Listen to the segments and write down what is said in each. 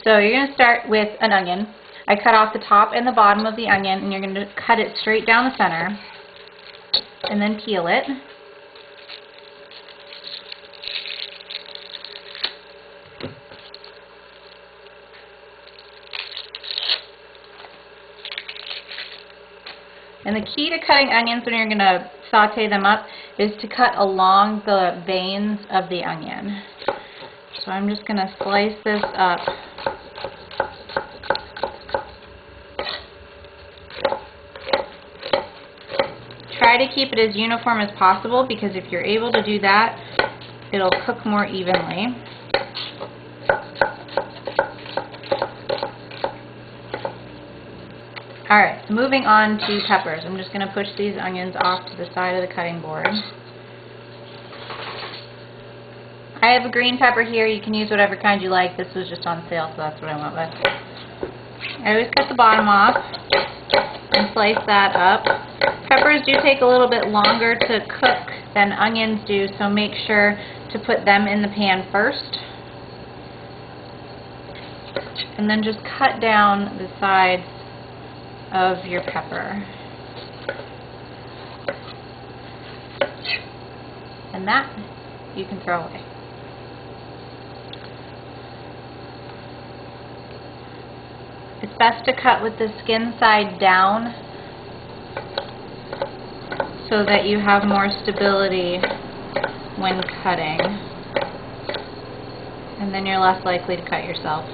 So you're going to start with an onion. I cut off the top and the bottom of the onion, and you're going to cut it straight down the center, and then peel it. And the key to cutting onions when you're going to saute them up is to cut along the veins of the onion. So I'm just going to slice this up. Try to keep it as uniform as possible, because if you're able to do that, it'll cook more evenly. Alright, so moving on to peppers. I'm just going to push these onions off to the side of the cutting board. I have a green pepper here. You can use whatever kind you like. This was just on sale, so that's what I went with. I always cut the bottom off and slice that up. Peppers do take a little bit longer to cook than onions do, so make sure to put them in the pan first. And then just cut down the sides of your pepper. And that you can throw away. It's best to cut with the skin side down so that you have more stability when cutting. And then you're less likely to cut yourself.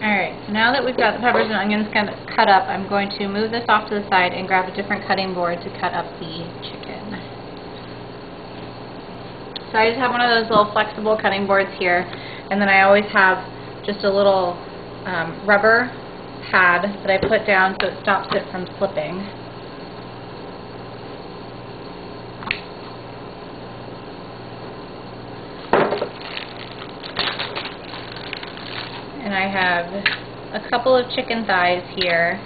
Alright, so now that we've got the peppers and onions kind of cut up, I'm going to move this off to the side and grab a different cutting board to cut up the chicken. So I just have one of those little flexible cutting boards here, and then I always have just a little rubber pad that I put down so it stops it from slipping. And I have a couple of chicken thighs here.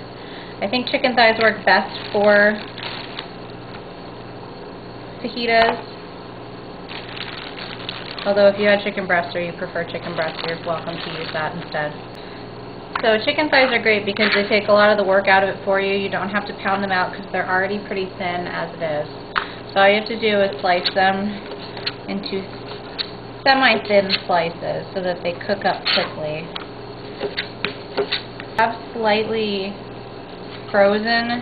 I think chicken thighs work best for fajitas. Although if you had chicken breast or you prefer chicken breast, you're welcome to use that instead. So chicken thighs are great because they take a lot of the work out of it for you. You don't have to pound them out because they're already pretty thin as it is. So all you have to do is slice them into semi-thin slices so that they cook up quickly. Have slightly frozen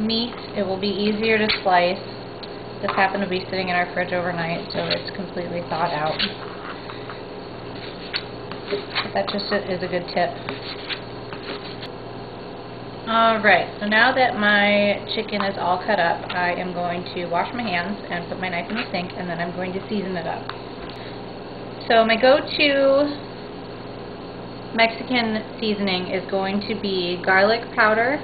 meat, it will be easier to slice. This happened to be sitting in our fridge overnight, so it's completely thawed out. But that just is a good tip. Alright, so now that my chicken is all cut up, I am going to wash my hands and put my knife in the sink, and then I'm going to season it up. So my go-to Mexican seasoning is going to be garlic powder,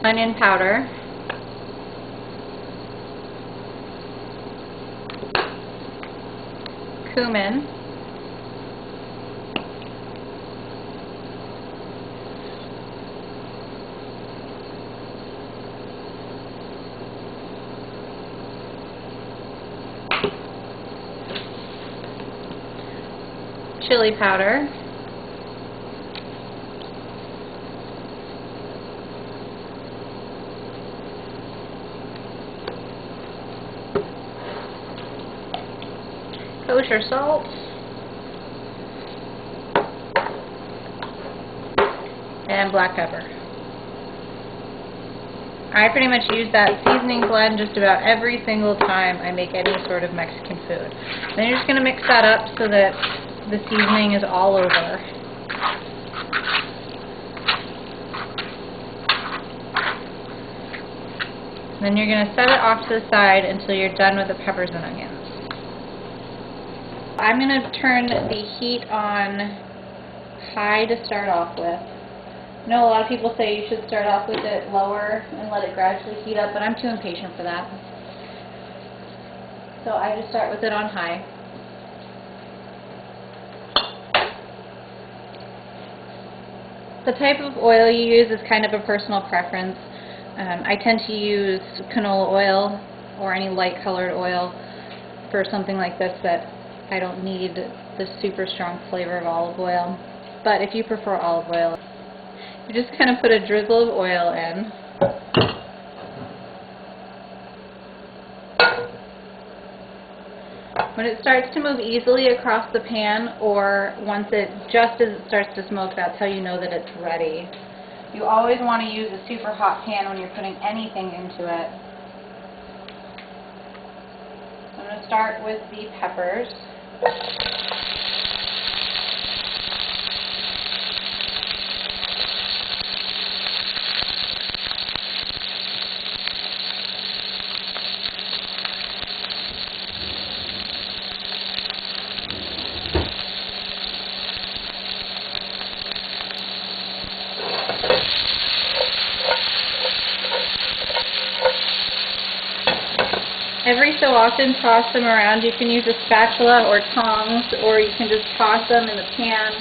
onion powder, cumin, chili powder, kosher salt, and black pepper. I pretty much use that seasoning blend just about every single time I make any sort of Mexican food. Then you're just going to mix that up so that the seasoning is all over. Then you're going to set it off to the side until you're done with the peppers and onions. I'm going to turn the heat on high to start off with. I know a lot of people say you should start off with it lower and let it gradually heat up, but I'm too impatient for that. So I just start with it on high. The type of oil you use is kind of a personal preference. I tend to use canola oil or any light colored oil for something like this that I don't need the super strong flavor of olive oil. But if you prefer olive oil, you just kind of put a drizzle of oil in. When it starts to move easily across the pan, or once just as it starts to smoke, that's how you know that it's ready. You always want to use a super hot pan when you're putting anything into it. I'm going to start with the peppers. Every so often toss them around. You can use a spatula or tongs, or you can just toss them in the pan,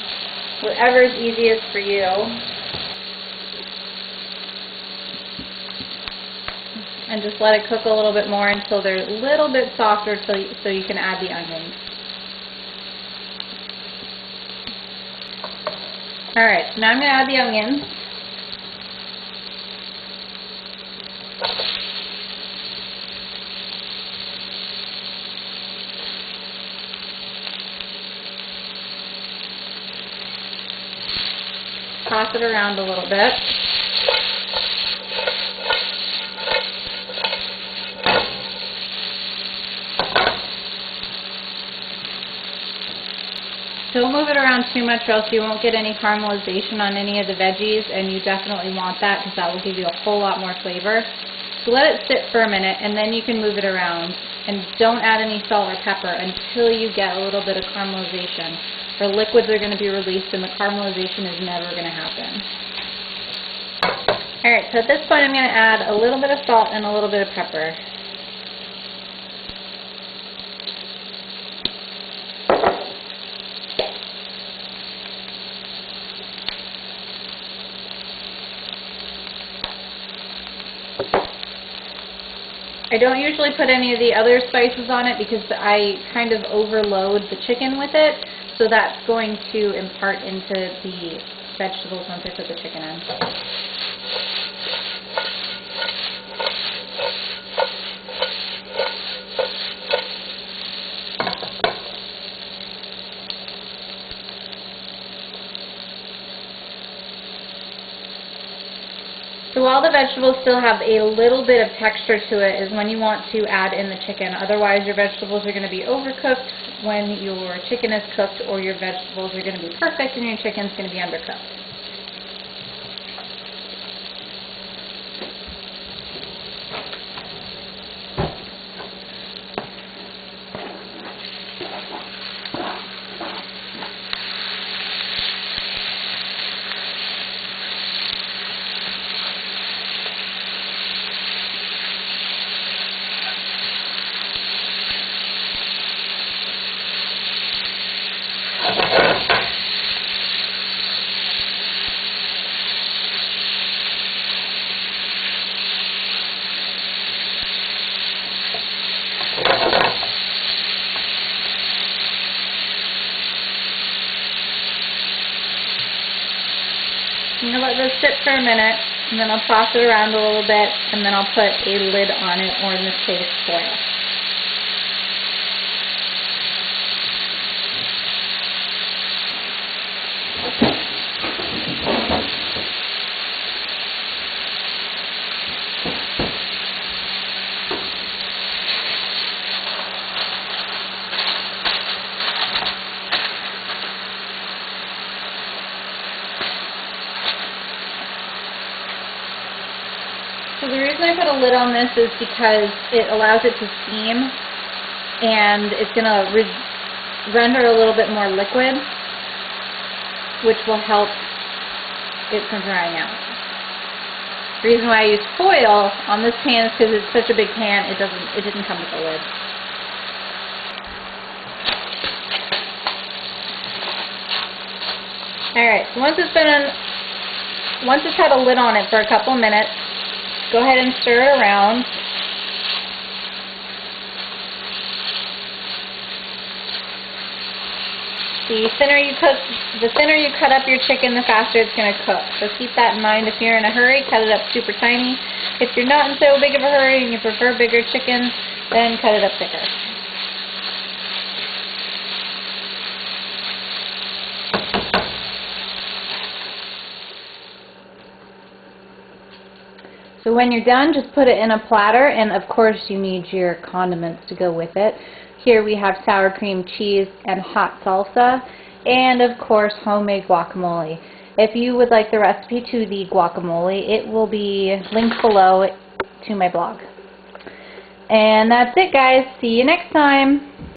whatever is easiest for you. And just let it cook a little bit more until they're a little bit softer so you can add the onions. Alright, so now I'm going to add the onions. Toss it around a little bit. Don't move it around too much or else you won't get any caramelization on any of the veggies, and you definitely want that because that will give you a whole lot more flavor. So let it sit for a minute and then you can move it around. And don't add any salt or pepper until you get a little bit of caramelization. Or liquids are going to be released and the caramelization is never going to happen. Alright, so at this point I'm going to add a little bit of salt and a little bit of pepper. I don't usually put any of the other spices on it because I kind of overload the chicken with it, so that's going to impart into the vegetables once I put the chicken in. So while the vegetables still have a little bit of texture to it is when you want to add in the chicken. Otherwise your vegetables are going to be overcooked when your chicken is cooked, or your vegetables are going to be perfect and your chicken's going to be undercooked. I'm going to let this sit for a minute, and then I'll toss it around a little bit, and then I'll put a lid on it, or in this case, foil. So the reason I put a lid on this is because it allows it to steam, and it's going to render a little bit more liquid, which will help it from drying out. The reason why I use foil on this pan is because it's such a big pan, it didn't come with a lid. Alright, so once it's been once it's had a lid on it for a couple minutes, go ahead and stir it around. The thinner you cut up your chicken, the faster it's going to cook. So keep that in mind. If you're in a hurry, cut it up super tiny. If you're not in so big of a hurry and you prefer bigger chicken, then cut it up thicker. So when you're done, just put it in a platter, and of course you need your condiments to go with it. Here we have sour cream cheese and hot salsa, and of course homemade guacamole. If you would like the recipe to the guacamole, it will be linked below to my blog. And that's it, guys. See you next time.